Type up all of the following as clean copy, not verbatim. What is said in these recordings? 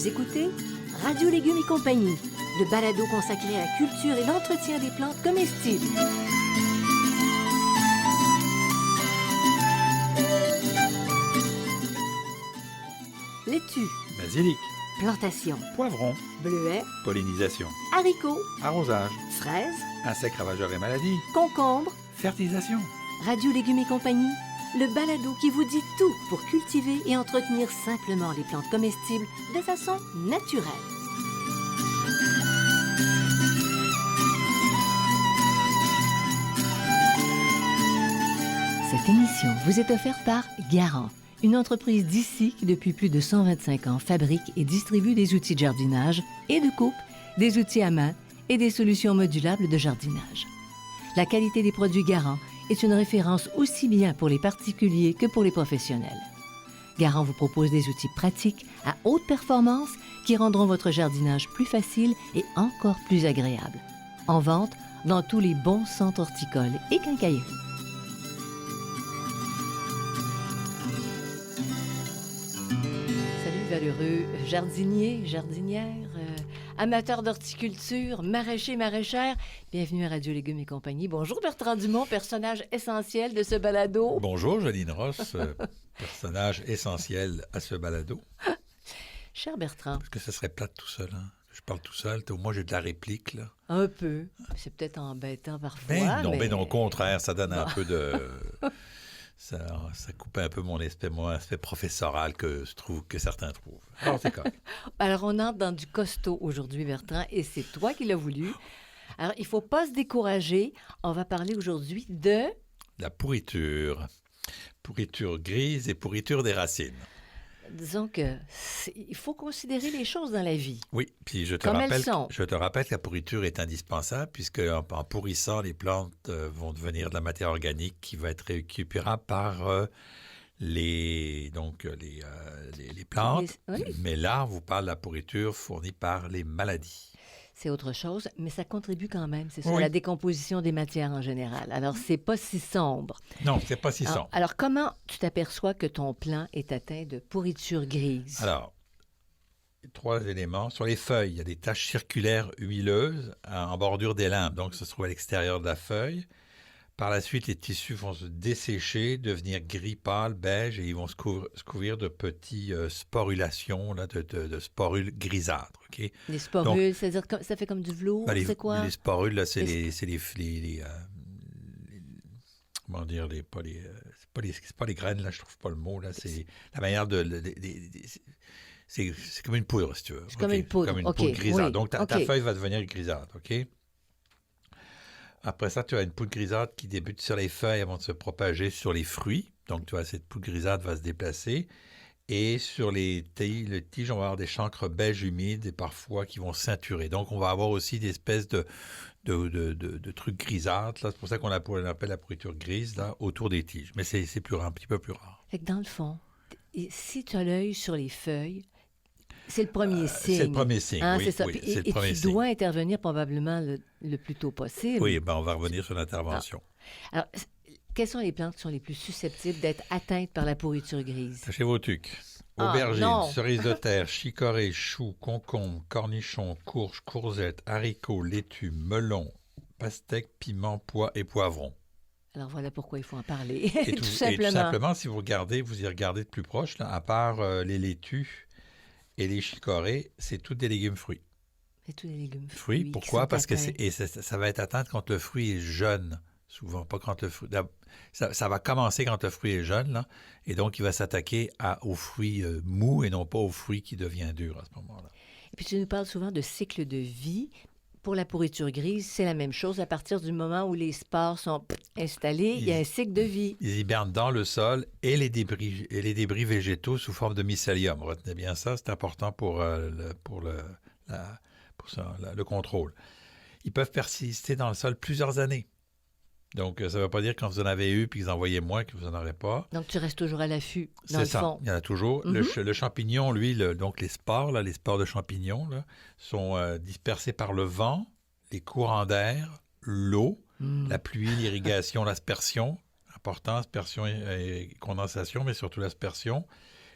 Vous écoutez Radio Légumes et compagnie, le balado consacré à la culture et l'entretien des plantes comestibles. Laitue, basilic, plantation, poivron, bleuets, pollinisation, haricots, arrosage, fraises, insectes ravageurs et maladies, concombres. fertilisation. Radio Légumes et compagnie, le balado qui vous dit tout pour cultiver et entretenir simplement les plantes comestibles de façon naturelle. Cette émission vous est offerte par Garant, une entreprise d'ici qui, depuis plus de 125 ans, fabrique et distribue des outils de jardinage et de coupe, des outils à main et des solutions modulables de jardinage. La qualité des produits Garant est une référence aussi bien pour les particuliers que pour les professionnels. Garant vous propose des outils pratiques à haute performance qui rendront votre jardinage plus facile et encore plus agréable. En vente dans tous les bons centres horticoles et quincailleries. Salut valeureux jardiniers, jardinières, amateurs d'horticulture, maraîchers, maraîchères. Bienvenue à Radio Légumes et compagnie. Bonjour Bertrand Dumont, personnage essentiel de ce balado. Bonjour Joline Ross, personnage essentiel à ce balado. Cher Bertrand. Parce que ça serait plate tout seul, hein? Je parle tout seul, au moins j'ai de la réplique, là. Un peu. C'est peut-être embêtant parfois, Ben non, au contraire, ça donne un peu de... Ça coupe un peu mon aspect professoral que certains trouvent. Alors, c'est correct. Alors, on entre dans du costaud aujourd'hui, Bertrand, et c'est toi qui l'as voulu. Alors, il ne faut pas se décourager. On va parler aujourd'hui de... La pourriture. Pourriture grise et pourriture des racines. Disons il faut considérer les choses dans la vie. Oui, puis je te rappelle que la pourriture est indispensable puisque en pourrissant, les plantes vont devenir de la matière organique qui va être récupérable par les plantes. Oui. Mais là, on vous parle de la pourriture fournie par les maladies. C'est autre chose, mais ça contribue quand même, c'est ça, oui. à la décomposition des matières en général. Alors, c'est pas si sombre. Non, c'est pas si sombre. Alors, comment tu t'aperçois que ton plant est atteint de pourriture grise? Alors, 3 éléments. Sur les feuilles, il y a des taches circulaires huileuses en bordure des limbes, donc ça se trouve à l'extérieur de la feuille. Par la suite, les tissus vont se dessécher, devenir gris pâle, beige, et ils vont se couvrir de petites sporulations, là, de sporules grisâtres. Okay? Les sporules, c'est-à-dire que ça fait comme du velours, c'est quoi? Les sporules, là, c'est comment dire, c'est pas les graines, là, je trouve pas le mot, là, c'est la manière c'est comme une poudre, si tu veux. C'est comme une poudre, comme une poudre grisâtre. Oui. Donc, ta feuille va devenir grisâtre, OK? Après ça, tu as une poudre grisâtre qui débute sur les feuilles avant de se propager sur les fruits. Donc, tu vois, cette poudre grisâtre va se déplacer. Et sur les tiges, on va avoir des chancres beige humides et parfois qui vont ceinturer. Donc, on va avoir aussi des espèces de trucs grisâtres. Là. C'est pour ça qu'on appelle la pourriture grise là, autour des tiges. Mais c'est un petit peu plus rare. Fait que dans le fond, si tu as l'œil sur les feuilles, c'est le premier signe. C'est le premier signe, oui. C'est ça. Oui, et tu dois intervenir probablement le plus tôt possible. Oui, on va revenir sur l'intervention. Alors, quelles sont les plantes qui sont les plus susceptibles d'être atteintes par la pourriture grise? Sachez vos tucs. Aubergines, cerises de terre, chicorée, choux, concombres, cornichons, courges, courgettes, haricots, laitue, melons, pastèques, piments, pois et poivrons. Alors voilà pourquoi il faut en parler, tout simplement. Et tout simplement, si vous y regardez de plus proche, là, à part les laitues et les chicorées, c'est tous des légumes fruits. C'est tous des légumes fruits. Pourquoi? Parce que ça va être atteint quand le fruit est jeune. Souvent, pas quand le fruit... Ça va commencer quand le fruit est jeune, là, et donc il va s'attaquer aux fruits mous et non pas aux fruits qui deviennent durs à ce moment-là. Et puis tu nous parles souvent de cycle de vie. Pour la pourriture grise, c'est la même chose. À partir du moment où les spores sont installés, il y a un cycle de vie. Ils hibernent dans le sol et les débris végétaux sous forme de mycélium. Retenez bien ça, c'est important pour le contrôle. Ils peuvent persister dans le sol plusieurs années. Donc, ça ne veut pas dire quand vous en avez eu puis que vous en voyez moins que vous n'en aurez pas. Donc, tu restes toujours à l'affût, dans le fond. Il y en a toujours. Mm-hmm. Le champignon, lui, donc les spores de champignons, là, sont dispersés par le vent, les courants d'air, l'eau, la pluie, l'irrigation, l'aspersion. Important, aspersion et condensation, mais surtout l'aspersion.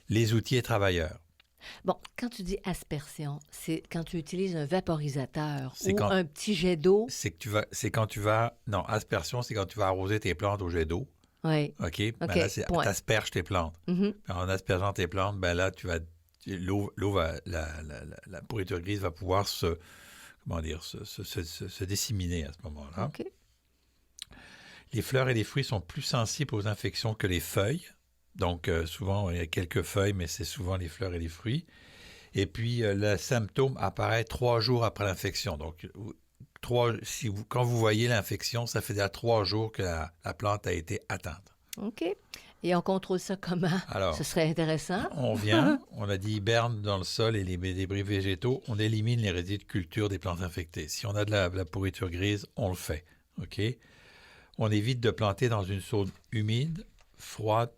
Les outils et travailleurs. Bon, quand tu dis aspersion, c'est quand tu utilises un vaporisateur C'est ou quand- un petit jet d'eau. C'est quand tu vas... Non, aspersion, c'est quand tu vas arroser tes plantes au jet d'eau. Oui. OK? OK, Ben là, c'est point. t'asperges tes plantes. Mhm. En aspergeant tes plantes, ben là, l'eau va, la pourriture grise va pouvoir comment dire, se disséminer à ce moment-là. OK. Les fleurs et les fruits sont plus sensibles aux infections que les feuilles. Donc, souvent, il y a quelques feuilles, mais c'est souvent les fleurs et les fruits. Et puis, le symptôme apparaît 3 jours après l'infection. Donc, quand vous voyez l'infection, ça fait déjà 3 jours que la plante a été atteinte. OK. Et on contrôle ça comment? Alors, Ce serait intéressant. on a dit hiberne dans le sol et les débris végétaux, on élimine les résidus de culture des plantes infectées. Si on a de la pourriture grise, on le fait. OK? On évite de planter dans une zone humide, froide,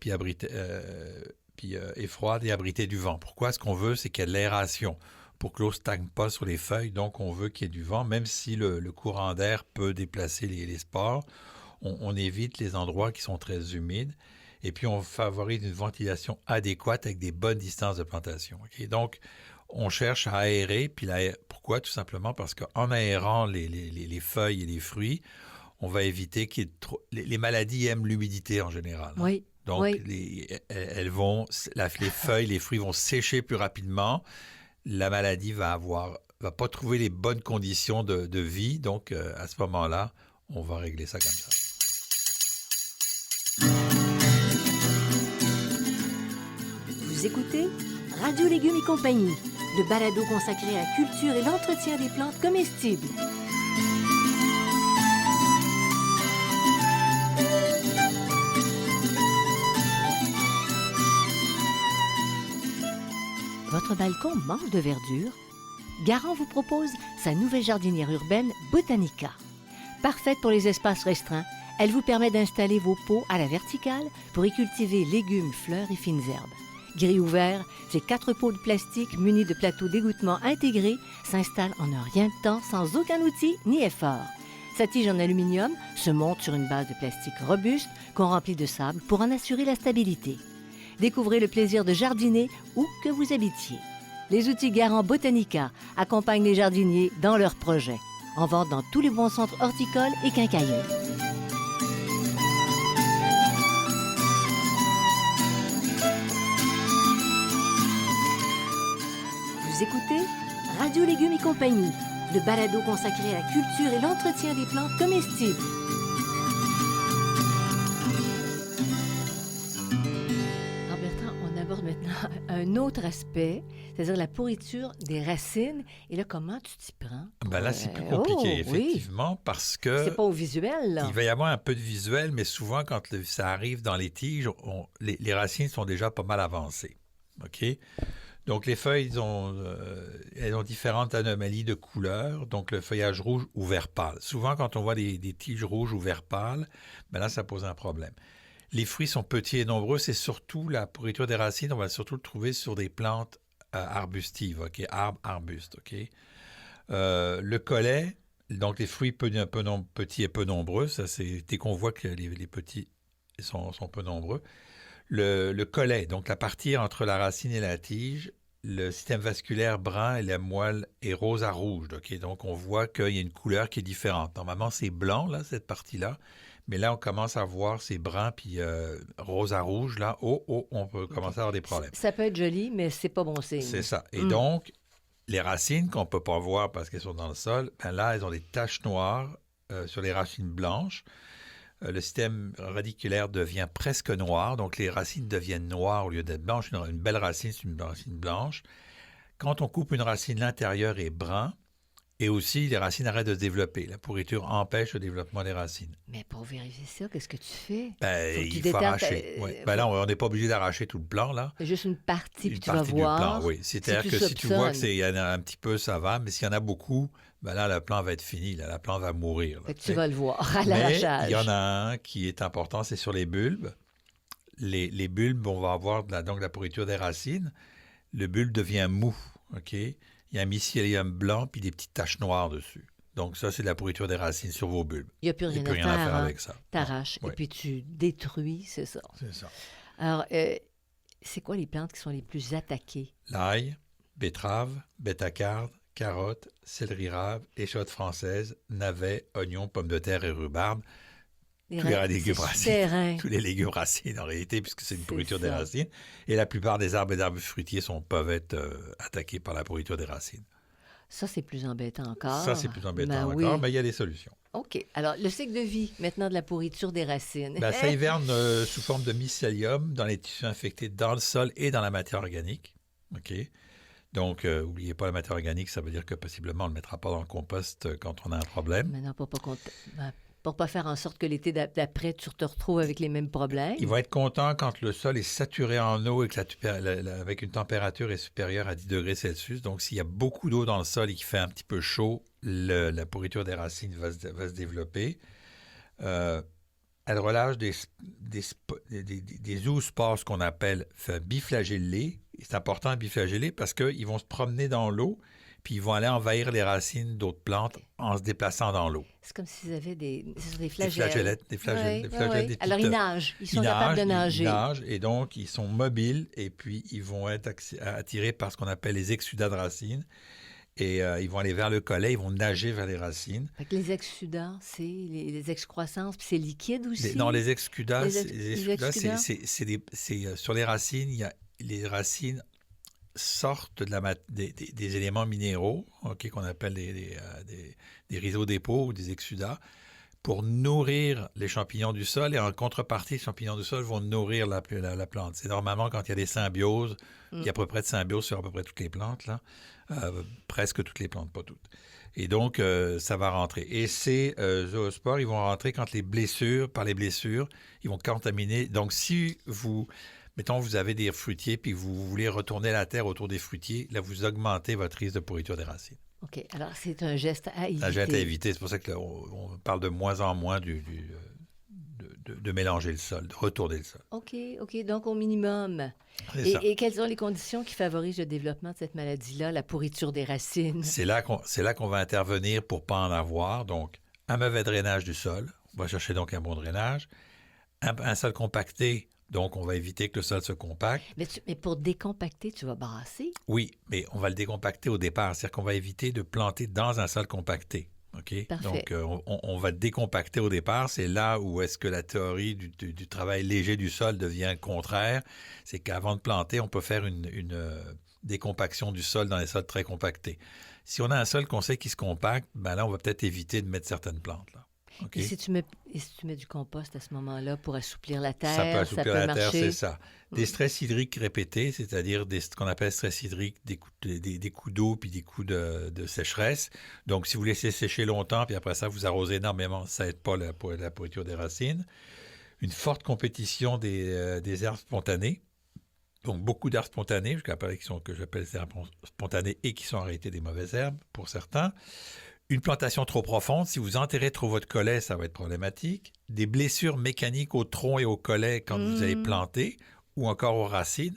et froide et abritée du vent. Pourquoi? Ce qu'on veut, c'est qu'il y ait de l'aération pour que l'eau ne stagne pas sur les feuilles. Donc, on veut qu'il y ait du vent, même si le courant d'air peut déplacer les spores. On évite les endroits qui sont très humides. Et puis, on favorise une ventilation adéquate avec des bonnes distances de plantation. Okay? Donc, on cherche à aérer. Puis pourquoi? Tout simplement parce qu'en aérant les feuilles et les fruits, on va éviter qu'il y ait les maladies aiment l'humidité en général. Hein? Oui. Donc, oui. les feuilles, les fruits vont sécher plus rapidement. La maladie va pas trouver les bonnes conditions de vie. Donc, à ce moment-là, on va régler ça comme ça. Vous écoutez Radio Légumes et compagnie, le balado consacré à la culture et l'entretien des plantes comestibles. Votre balcon manque de verdure? Garant vous propose sa nouvelle jardinière urbaine Botanica. Parfaite pour les espaces restreints, elle vous permet d'installer vos pots à la verticale pour y cultiver légumes, fleurs et fines herbes. Gris ouvert, ces 4 pots de plastique munis de plateaux d'égouttement intégrés s'installent en un rien de temps sans aucun outil ni effort. Sa tige en aluminium se monte sur une base de plastique robuste qu'on remplit de sable pour en assurer la stabilité. Découvrez le plaisir de jardiner où que vous habitiez. Les outils Garant Botanica accompagnent les jardiniers dans leurs projets. En vente dans tous les bons centres horticoles et quincailleries. Vous écoutez Radio Légumes et compagnie, le balado consacré à la culture et l'entretien des plantes comestibles. Alors Bertrand, on aborde maintenant un autre aspect, c'est-à-dire la pourriture des racines. Et là, comment tu t'y prends? Ben là, c'est plus compliqué, effectivement, parce que... C'est pas au visuel, là. Il va y avoir un peu de visuel, mais souvent, quand ça arrive dans les tiges, les racines sont déjà pas mal avancées. OK? Donc, les feuilles, elles ont différentes anomalies de couleur. Donc, le feuillage rouge ou vert pâle. Souvent, quand on voit des tiges rouges ou vert pâle, ben là, ça pose un problème. Les fruits sont petits et nombreux. C'est surtout la pourriture des racines. On va surtout le trouver sur des plantes arbustives, OK? Arbustes, OK? Le collet, donc les fruits petits et peu nombreux, ça c'est dès qu'on voit que les petits sont peu nombreux. Le collet, donc la partie entre la racine et la tige, le système vasculaire brun et la moelle est rose à rouge. Okay? Donc on voit qu'il y a une couleur qui est différente. Normalement c'est blanc, là, cette partie-là, mais là on commence à voir c'est brun puis rose à rouge. Là, on peut commencer à avoir des problèmes. Ça peut être joli, mais c'est pas bon signe. C'est ça. Et donc, les racines qu'on ne peut pas voir parce qu'elles sont dans le sol, ben là, elles ont des taches noires sur les racines blanches. Le système radiculaire devient presque noir, donc les racines deviennent noires au lieu d'être blanches. Une belle racine, c'est une racine blanche. Quand on coupe une racine, l'intérieur est brun. Et aussi, les racines arrêtent de se développer. La pourriture empêche le développement des racines. Mais pour vérifier ça, qu'est-ce que tu fais? Il faut arracher. Là, on n'est pas obligé d'arracher tout le plant. Là. C'est juste une partie, puis tu vas voir. Une partie du plant, oui. C'est-à-dire que si tu vois qu'il y en a un petit peu, ça va. Mais s'il y en a beaucoup, là, le plant va être fini. Là, la plante va mourir. Là, tu vas le voir à l'arrachage. Mais il y en a un qui est important, c'est sur les bulbes. Les bulbes, on va avoir de la pourriture des racines. Le bulbe devient mou, OK? Il y a un mycélium blanc puis des petites taches noires dessus. Donc, ça, c'est de la pourriture des racines sur vos bulbes. Il n'y a plus rien, à faire avec ça. Tu arraches et puis tu détruis, c'est ça. C'est ça. Alors, c'est quoi les plantes qui sont les plus attaquées? L'ail, betterave, bétacarde, carotte, céleri rave, échalote française, navet, oignon, pommes de terre et rhubarbe. Tous les légumes racines. Tous les légumes racines, en réalité, puisque c'est une pourriture des racines. Et la plupart des arbres et d'arbres fruitiers peuvent être attaqués par la pourriture des racines. Ça, c'est plus embêtant encore. Ça, c'est plus embêtant encore, mais il y a des solutions. OK. Alors, le cycle de vie, maintenant, de la pourriture des racines. Ça hiverne sous forme de mycélium dans les tissus infectés dans le sol et dans la matière organique. OK? Donc, n'oubliez pas la matière organique, ça veut dire que possiblement, on ne le mettra pas dans le compost quand on a un problème. Maintenant, pour pas faire en sorte que l'été d'après, tu te retrouves avec les mêmes problèmes. Il va être content quand le sol est saturé en eau et que avec une température est supérieure à 10 degrés Celsius. Donc, s'il y a beaucoup d'eau dans le sol et qu'il fait un petit peu chaud, la pourriture des racines va se développer. Elle relâche des zoospores qu'on appelle biflagellés. C'est important à biflageller parce qu'ils vont se promener dans l'eau puis ils vont aller envahir les racines d'autres plantes en se déplaçant dans l'eau. C'est comme s'ils avaient des flagelles. Des flagelles. Alors, ils nagent. Ils sont capables de nager. Ils nagent et donc, ils sont mobiles et puis ils vont être attirés par ce qu'on appelle les exsudats de racines. Et ils vont aller vers le collet, ils vont nager vers les racines. Fait que les exsudats, c'est les excroissances, puis c'est liquide aussi? Non, les exsudats, c'est sur les racines, les racines sortent des éléments minéraux, OK, qu'on appelle des rhizodépôts ou des exsudats, pour nourrir les champignons du sol. Et en contrepartie, les champignons du sol vont nourrir la plante. C'est normalement quand il y a des symbioses, il y a à peu près de symbiose sur à peu près toutes les plantes, là. Presque toutes les plantes, pas toutes. Et donc, ça va rentrer. Et ces zoospores, ils vont rentrer par les blessures, ils vont contaminer. Donc, si mettons, vous avez des fruitiers puis vous voulez retourner la terre autour des fruitiers, là, vous augmentez votre risque de pourriture des racines. OK. Alors, c'est un geste à éviter. Un geste à éviter. C'est pour ça qu'on parle de moins en moins de mélanger le sol, de retourner le sol. OK. Donc, au minimum. Et quelles sont les conditions qui favorisent le développement de cette maladie-là, la pourriture des racines? C'est là qu'on va intervenir pour ne pas en avoir. Donc, un mauvais drainage du sol. On va chercher donc un bon drainage. Un sol compacté. Donc, on va éviter que le sol se compacte. Mais pour décompacter, tu vas brasser? Oui, mais on va le décompacter au départ. C'est-à-dire qu'on va éviter de planter dans un sol compacté. OK? Parfait. Donc, on va décompacter au départ. C'est là où est-ce que la théorie du travail léger du sol devient contraire. C'est qu'avant de planter, on peut faire une décompaction du sol dans les sols très compactés. Si on a un sol qu'on sait qui se compacte, ben là, on va peut-être éviter de mettre certaines plantes, là. Okay. Et si tu mets du compost à ce moment-là pour assouplir la terre, ça peut assouplir la terre, marcher. c'est ça. Des stress hydriques répétés, c'est-à-dire ce qu'on appelle stress hydrique, des coups d'eau puis des coups de sécheresse. Donc, si vous laissez sécher longtemps puis après ça, vous arrosez énormément, ça n'aide pas la pourriture des racines. Une forte compétition des herbes spontanées. Donc, beaucoup d'herbes spontanées, que j'appelle des herbes spontanées et qui sont en réalité des mauvaises herbes pour certains. Une plantation trop profonde, si vous enterrez trop votre collet, ça va être problématique. Des blessures mécaniques au tronc et au collet quand vous allez planter, ou encore aux racines.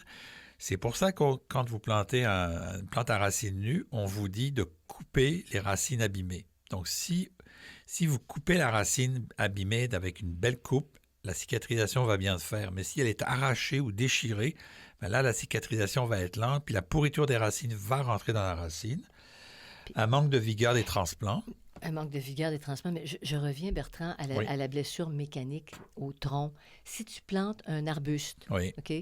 C'est pour ça que quand vous plantez une plante à racines nues, on vous dit de couper les racines abîmées. Donc, si vous coupez la racine abîmée avec une belle coupe, la cicatrisation va bien se faire. Mais si elle est arrachée ou déchirée, ben là, la cicatrisation va être lente, puis la pourriture des racines va rentrer dans la racine. Un manque de vigueur des transplants. Un manque de vigueur des transplants. Mais je reviens, Bertrand, à la blessure mécanique au tronc. Si tu plantes un arbuste, OK,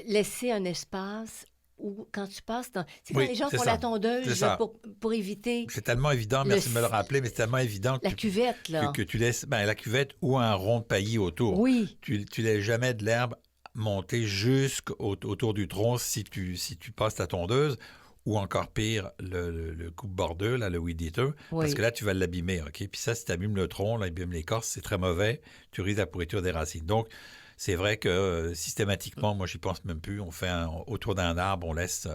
laisser un espace où, quand tu passes dans... C'est quand les gens font la tondeuse là, pour éviter... C'est tellement évident, merci de me le rappeler, mais c'est tellement évident la cuvette, là. Que tu laisses la cuvette ou un rond de paillis autour. Oui. Tu laisses jamais de l'herbe monter jusqu'autour du tronc si tu passes ta tondeuse. Ou encore pire, le coupe-bordeux, là, le weed eater, parce que là, tu vas l'abîmer, OK? Puis ça, si tu abîmes le tronc, l'abîmes l'écorce, c'est très mauvais, tu risques la pourriture des racines. Donc, c'est vrai que systématiquement, moi, j'y pense même plus, on fait autour d'un arbre, on laisse...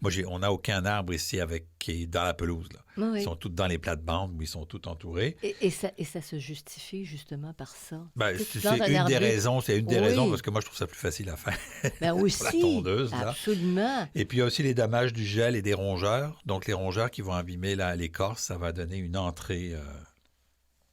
on n'a aucun arbre ici qui est dans la pelouse, là. Oui. Ils sont tous dans les plates-bandes, où ils sont tous entourés. Et ça se justifie justement par ça? C'est une des raisons, parce que moi, je trouve ça plus facile à faire. Ben aussi, pour la tondeuse, absolument. Là. Et puis, il y a aussi les dommages du gel et des rongeurs. Donc, les rongeurs qui vont abîmer l'écorce, ça va donner une entrée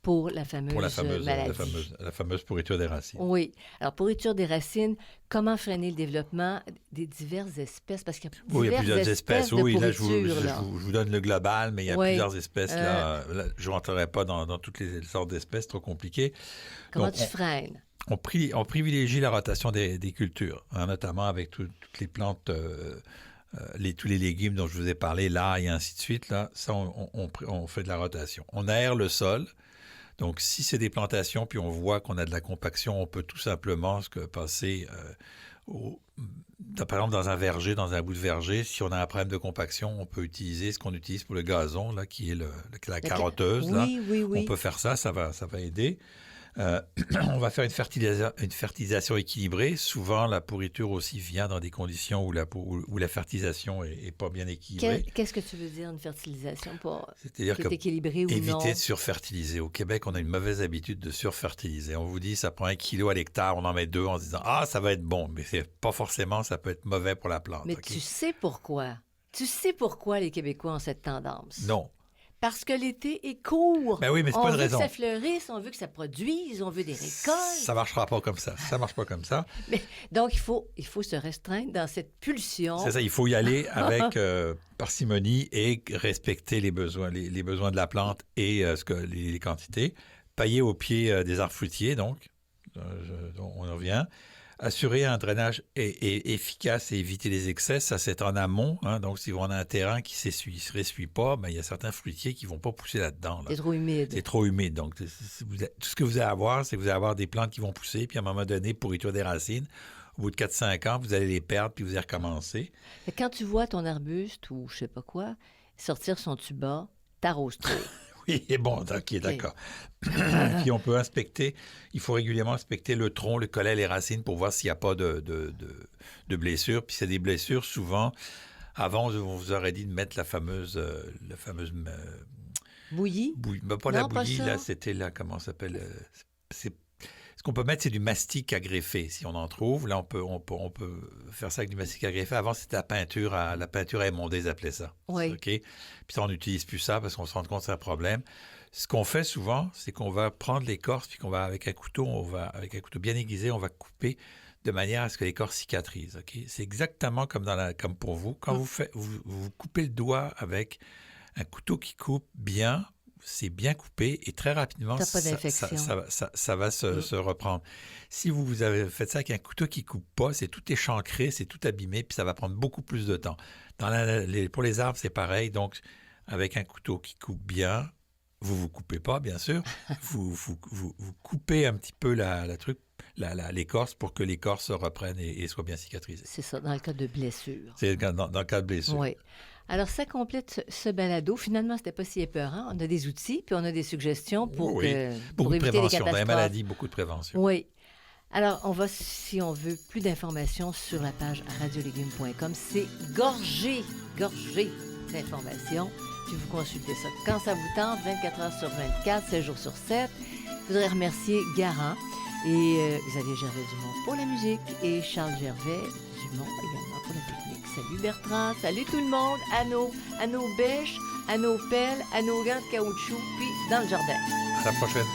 pour la fameuse maladie. La fameuse pourriture des racines. Oui. Alors, pourriture des racines, comment freiner le développement des diverses espèces? Parce qu'il y a il y a plusieurs espèces. de Oui, là, pourriture. je vous donne le global, mais il y a Oui. plusieurs espèces. Là, je ne rentrerai pas dans toutes les sortes d'espèces, trop compliqué. Comment Donc, tu freines? On privilégie la rotation des cultures, hein, notamment avec toutes les plantes, tous les légumes dont je vous ai parlé, l'ail et ainsi de suite. Là, ça, on fait de la rotation. On aère le sol. Donc, si c'est des plantations, puis on voit qu'on a de la compaction, on peut tout simplement passer, par exemple, dans un verger, dans un bout de verger. Si on a un problème de compaction, on peut utiliser ce qu'on utilise pour le gazon, là, qui est la carotteuse. Là. Oui. On peut faire ça va aider. On va faire une fertilisation équilibrée. Souvent, la pourriture aussi vient dans des conditions où la fertilisation est pas bien équilibrée. Qu'est-ce que tu veux dire, une fertilisation C'est-à-dire qui est équilibrée ou non? Éviter de surfertiliser. Au Québec, on a une mauvaise habitude de surfertiliser. On vous dit, ça prend 1 kilo à l'hectare, on en met 2 en se disant « Ah, ça va être bon », mais c'est pas forcément, ça peut être mauvais pour la plante. Mais okay? tu sais pourquoi? Tu sais pourquoi les Québécois ont cette tendance? Non. Parce que l'été est court. Ben oui, mais c'est pas une raison. On veut que ça fleurisse, on veut que ça produise, on veut des récoltes. Ça marchera pas comme ça. Ça marche pas comme ça. Mais, donc, il faut se restreindre dans cette pulsion. C'est ça, il faut y aller avec parcimonie et respecter les besoins de la plante et les quantités. Pailler au pied des arbres fruitiers, donc, on en revient. Assurer un drainage efficace et éviter les excès, ça c'est en amont. Hein, donc, si on a un terrain qui ne se ressuie pas, ben, il y a certains fruitiers qui ne vont pas pousser là-dedans. Là. C'est trop humide. C'est trop humide. Donc, tout ce que vous allez avoir, c'est que vous allez avoir des plantes qui vont pousser, puis à un moment donné, pourriture des racines. Au bout de 4-5 ans, vous allez les perdre, puis vous allez recommencer. Et quand tu vois ton arbuste ou je ne sais pas quoi sortir son tuba, t'arroses trop. Oui, bon, OK, d'accord. Puis on peut inspecter, il faut régulièrement inspecter le tronc, le collet, les racines pour voir s'il n'y a pas de blessures. Puis c'est des blessures, souvent, avant, on vous aurait dit de mettre la fameuse bouillie? Ben, pas non, la bouillie, pas là, c'était là, comment ça s'appelle? Ce qu'on peut mettre, c'est du mastic à greffer, si on en trouve. Là, on peut faire ça avec du mastic à greffer. Avant, c'était la peinture à émonder, ils appelaient ça. Oui. OK? Puis ça, on n'utilise plus ça parce qu'on se rend compte que c'est un problème. Ce qu'on fait souvent, c'est qu'on va prendre l'écorce, puis qu'on va, avec un couteau bien aiguisé, on va couper de manière à ce que l'écorce cicatrise. OK? C'est exactement comme pour vous. Quand vous coupez le doigt avec un couteau qui coupe bien, c'est bien coupé et très rapidement, ça va se reprendre. Si vous avez fait ça avec un couteau qui ne coupe pas, c'est tout échancré, c'est tout abîmé, puis ça va prendre beaucoup plus de temps. Pour les arbres, c'est pareil. Donc, avec un couteau qui coupe bien, vous ne vous coupez pas, bien sûr. vous coupez un petit peu l'écorce pour que l'écorce se reprenne et soit bien cicatrisée. C'est ça, dans le cas de blessure. C'est dans le cas de blessure. Oui. Alors, ça complète ce balado. Finalement, c'était pas si épeurant. On a des outils, puis on a des suggestions pour éviter les catastrophes. Dans les maladies, beaucoup de prévention. Oui. Alors, on va, si on veut plus d'informations, sur la page radiolégumes.com. C'est gorgé d'informations. Puis vous consultez ça quand ça vous tente, 24 heures sur 24, 7 jours sur 7. Je voudrais remercier Garant et Xavier Gervais-Dumont pour la musique et Charles Gervais-Dumont également pour la technique. Salut Bertrand, salut tout le monde, à nos bêches, à nos pelles, à nos gants de caoutchouc, puis dans le jardin. À la prochaine.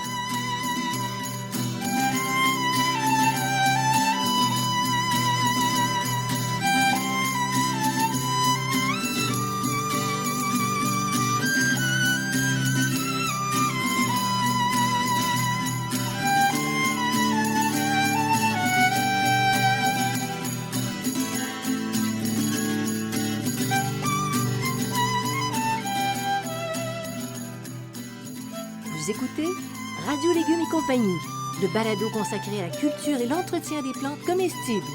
Vous écoutez Radio Légumes et compagnie, le balado consacré à la culture et l'entretien des plantes comestibles.